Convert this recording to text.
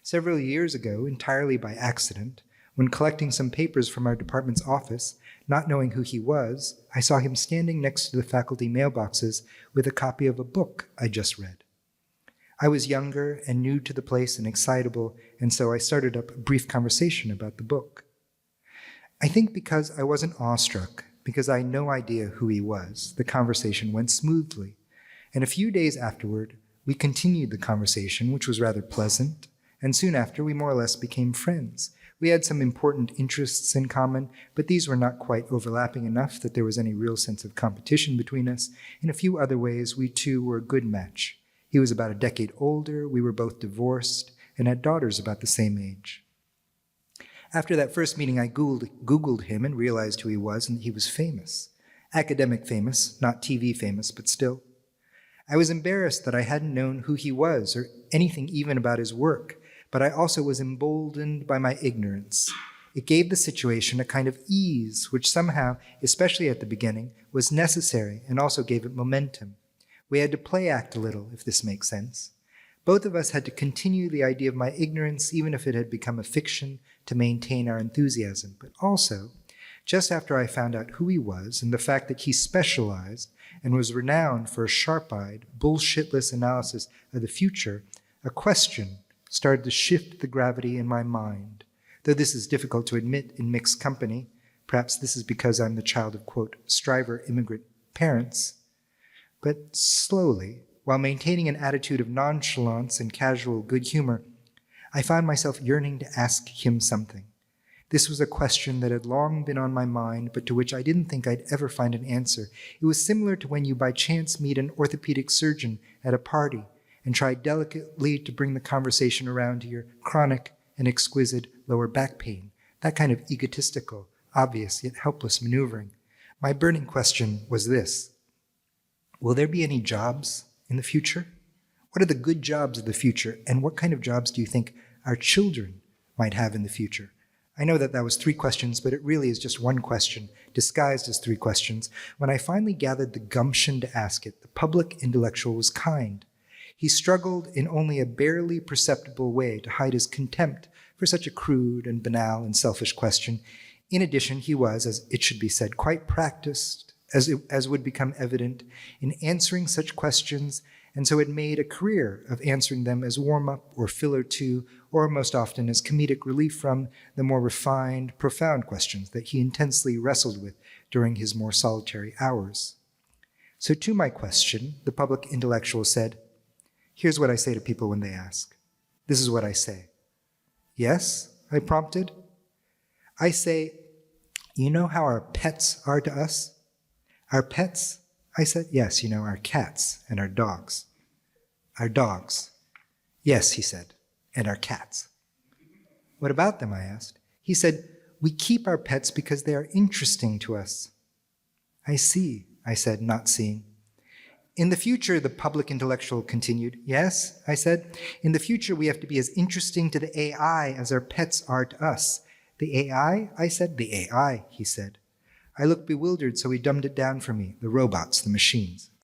Several years ago, entirely by accident, when collecting some papers from our department's office, not knowing who he was, I saw him standing next to the faculty mailboxes with a copy of a book I just read. I was younger and new to the place and excitable, and so I started up a brief conversation about the book. I think because I wasn't awestruck, because I had no idea who he was, the conversation went smoothly. And a few days afterward, we continued the conversation, which was rather pleasant, and soon after we more or less became friends. We had some important interests in common, but these were not quite overlapping enough that there was any real sense of competition between us. In a few other ways, we two were a good match. He was about a decade older, we were both divorced, and had daughters about the same age. After that first meeting, I Googled him and realized who he was and that he was famous. Academic famous, not TV famous, but still. I was embarrassed that I hadn't known who he was or anything even about his work, but I also was emboldened by my ignorance. It gave the situation a kind of ease, which somehow, especially at the beginning, was necessary and also gave it momentum. We had to play act a little, if this makes sense. Both of us had to continue the idea of my ignorance, even if it had become a fiction, to maintain our enthusiasm. But also, just after I found out who he was and the fact that he specialized and was renowned for a sharp-eyed, bullshitless analysis of the future, a question started to shift the gravity in my mind. Though this is difficult to admit in mixed company, perhaps this is because I'm the child of, quote, striver immigrant parents, but slowly, while maintaining an attitude of nonchalance and casual good humor, I found myself yearning to ask him something. This was a question that had long been on my mind, but to which I didn't think I'd ever find an answer. It was similar to when you by chance meet an orthopedic surgeon at a party and try delicately to bring the conversation around to your chronic and exquisite lower back pain, that kind of egotistical, obvious yet helpless maneuvering. My burning question was this: will there be any jobs in the future? What are the good jobs of the future, and what kind of jobs do you think our children might have in the future? I know that was 3 questions, but it really is just one question, disguised as 3 questions. When I finally gathered the gumption to ask it, the public intellectual was kind. He struggled in only a barely perceptible way to hide his contempt for such a crude and banal and selfish question. In addition, he was, as it should be said, quite practiced, as would become evident, in answering such questions, and so had made a career of answering them as warm-up or filler to, or most often as comedic relief from, the more refined, profound questions that he intensely wrestled with during his more solitary hours. So to my question, the public intellectual said, "Here's what I say to people when they ask. This is what I say." "Yes?" I prompted. I say, "You know how our pets are to us?" "Our pets?" I said. "Yes, you know, our cats and our dogs." "Our dogs." "Yes," he said, "and our cats." "What about them?" I asked. He said, "We keep our pets because they are interesting to us." "I see," I said, not seeing. "In the future," the public intellectual continued. "Yes," I said, "in the future we have to be as interesting to the AI as our pets are to us." "The AI?" I said. "The AI," he said. I looked bewildered, so he dumbed it down for me. The robots, the machines.